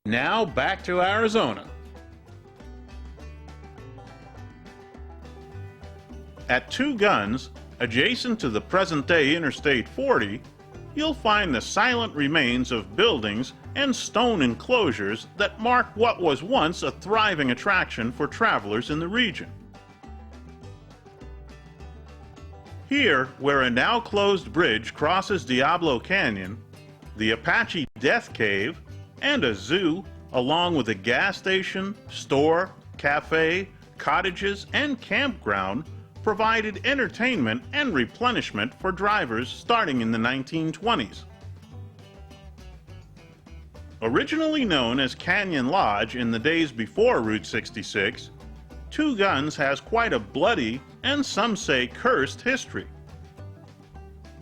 Now back to Arizona. At Two Guns, adjacent to the present-day Interstate 40, you'll find the silent remains of buildings and stone enclosures that mark what was once a thriving attraction for travelers in the region. Here, where a now closed bridge crosses Diablo Canyon, the Apache Death Cave, and a zoo, along with a gas station, store, cafe, cottages, and campground, provided entertainment and replenishment for drivers starting in the 1920s. Originally known as Canyon Lodge in the days before Route 66, Two Guns has quite a bloody and some say cursed history.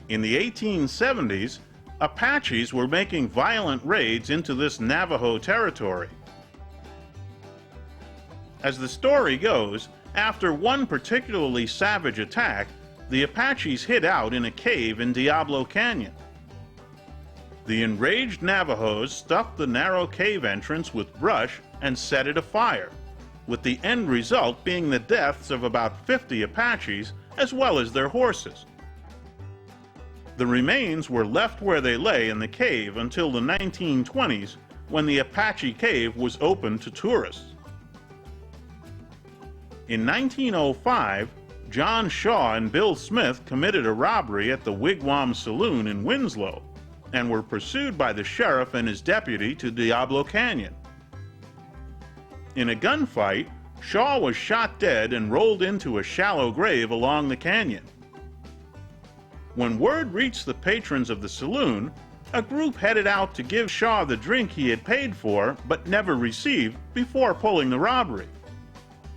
In the 1870s, Apaches were making violent raids into this Navajo territory. As the story goes, after one particularly savage attack, the Apaches hid out in a cave in Diablo Canyon. The enraged Navajos stuffed the narrow cave entrance with brush and set it afire, with the end result being the deaths of about 50 Apaches as well as their horses. The remains were left where they lay in the cave until the 1920s, when the Apache Cave was opened to tourists. In 1905, John Shaw and Bill Smith committed a robbery at the Wigwam Saloon in Winslow and were pursued by the sheriff and his deputy to Diablo Canyon. In a gunfight, Shaw was shot dead and rolled into a shallow grave along the canyon. When word reached the patrons of the saloon, a group headed out to give Shaw the drink he had paid for but never received before pulling the robbery.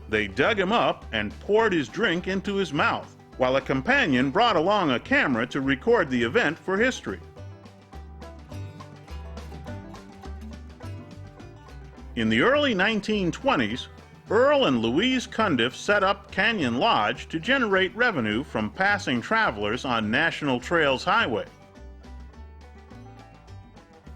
They dug him up and poured his drink into his mouth, while a companion brought along a camera to record the event for history. In the early 1920s, Earl and Louise Cundiff set up Canyon Lodge to generate revenue from passing travelers on National Trails Highway.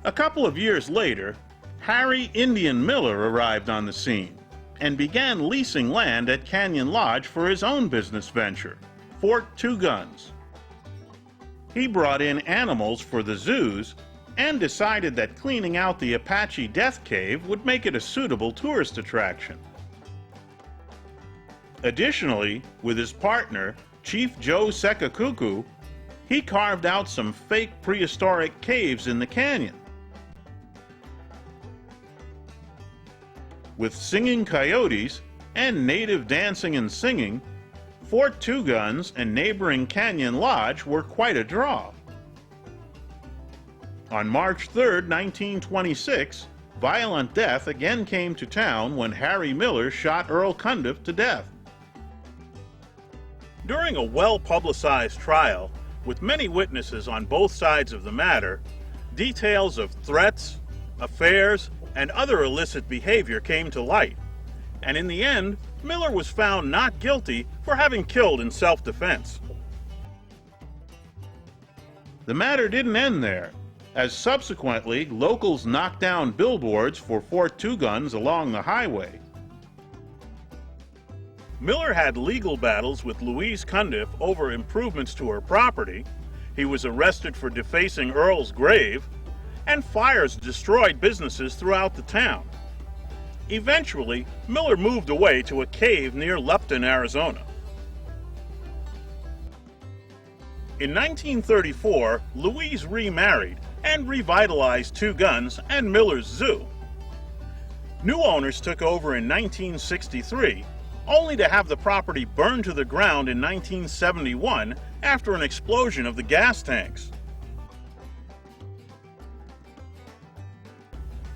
A couple of years later, Harry Indian Miller arrived on the scene and began leasing land at Canyon Lodge for his own business venture, Fort Two Guns. He brought in animals for the zoos and decided that cleaning out the Apache Death Cave would make it a suitable tourist attraction. Additionally, with his partner, Chief Joe Sekakuku, he carved out some fake prehistoric caves in the canyon. With singing coyotes and native dancing and singing, Fort Two Guns and neighboring Canyon Lodge were quite a draw. On March 3, 1926, violent death again came to town when Harry Miller shot Earl Cundiff to death. During a well-publicized trial, with many witnesses on both sides of the matter, details of threats, affairs, and other illicit behavior came to light, and in the end, Miller was found not guilty for having killed in self-defense. The matter didn't end there, as subsequently locals knocked down billboards for Fort Two Guns along the highway. Miller had legal battles with Louise Cundiff over improvements to her property. He was arrested for defacing Earl's grave, and fires destroyed businesses throughout the town. Eventually, Miller moved away to a cave near Lupton, Arizona. In 1934, Louise remarried and revitalized Two Guns and Miller's Zoo. New owners took over in 1963, only to have the property burned to the ground in 1971 after an explosion of the gas tanks.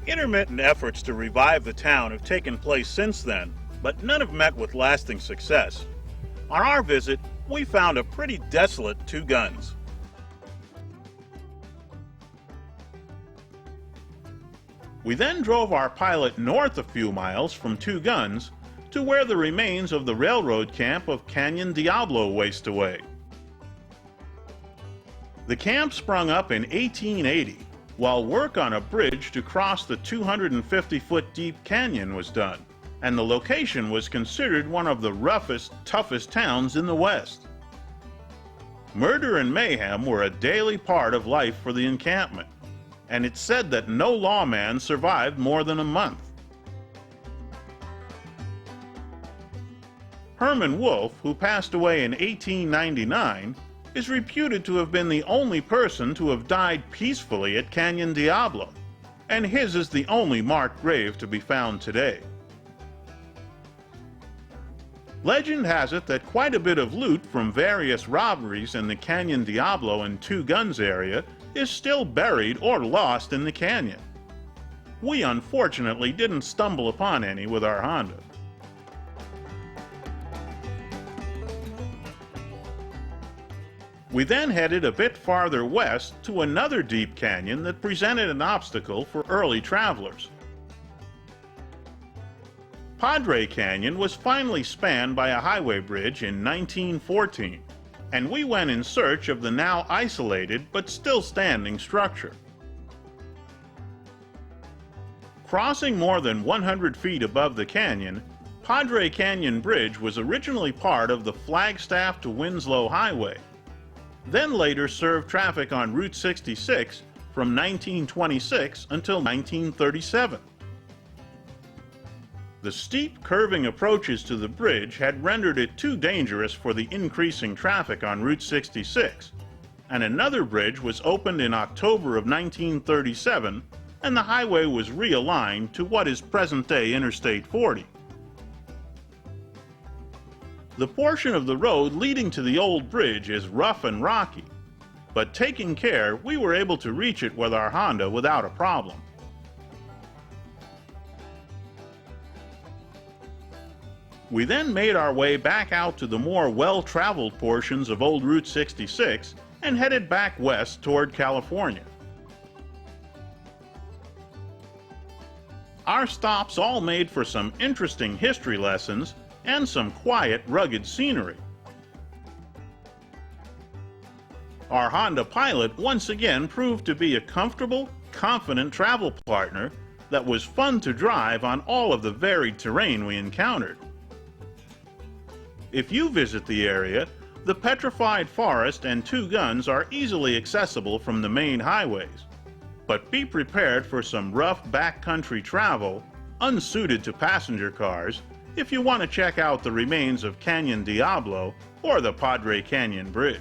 Intermittent efforts to revive the town have taken place since then, but none have met with lasting success. On our visit, we found a pretty desolate Two Guns. We then drove our pilot north a few miles from Two Guns to where the remains of the railroad camp of Canyon Diablo waste away. The camp sprung up in 1880 while work on a bridge to cross the 250-foot deep canyon was done, and the location was considered one of the roughest, toughest towns in the West. Murder and mayhem were a daily part of life for the encampment, and it's said that no lawman survived more than a month. Herman Wolfe, who passed away in 1899, is reputed to have been the only person to have died peacefully at Canyon Diablo, and his is the only marked grave to be found today. Legend has it that quite a bit of loot from various robberies in the Canyon Diablo and Two Guns area is still buried or lost in the canyon. We unfortunately didn't stumble upon any with our Honda. We then headed a bit farther west to another deep canyon that presented an obstacle for early travelers. Padre Canyon was finally spanned by a highway bridge in 1914, and we went in search of the now isolated but still standing structure. Crossing more than 100 feet above the canyon, Padre Canyon Bridge was originally part of the Flagstaff to Winslow Highway, then later served traffic on Route 66 from 1926 until 1937. The steep, curving approaches to the bridge had rendered it too dangerous for the increasing traffic on Route 66, and another bridge was opened in October of 1937, and the highway was realigned to what is present-day Interstate 40. The portion of the road leading to the old bridge is rough and rocky, but taking care, we were able to reach it with our Honda without a problem. We then made our way back out to the more well-traveled portions of old Route 66 and headed back west toward California. Our stops all made for some interesting history lessons and some quiet, rugged scenery. Our Honda Pilot once again proved to be a comfortable, confident travel partner that was fun to drive on all of the varied terrain we encountered. If you visit the area, the Petrified Forest and Two Guns are easily accessible from the main highways, but be prepared for some rough backcountry travel, unsuited to passenger cars, if you want to check out the remains of Canyon Diablo or the Padre Canyon Bridge.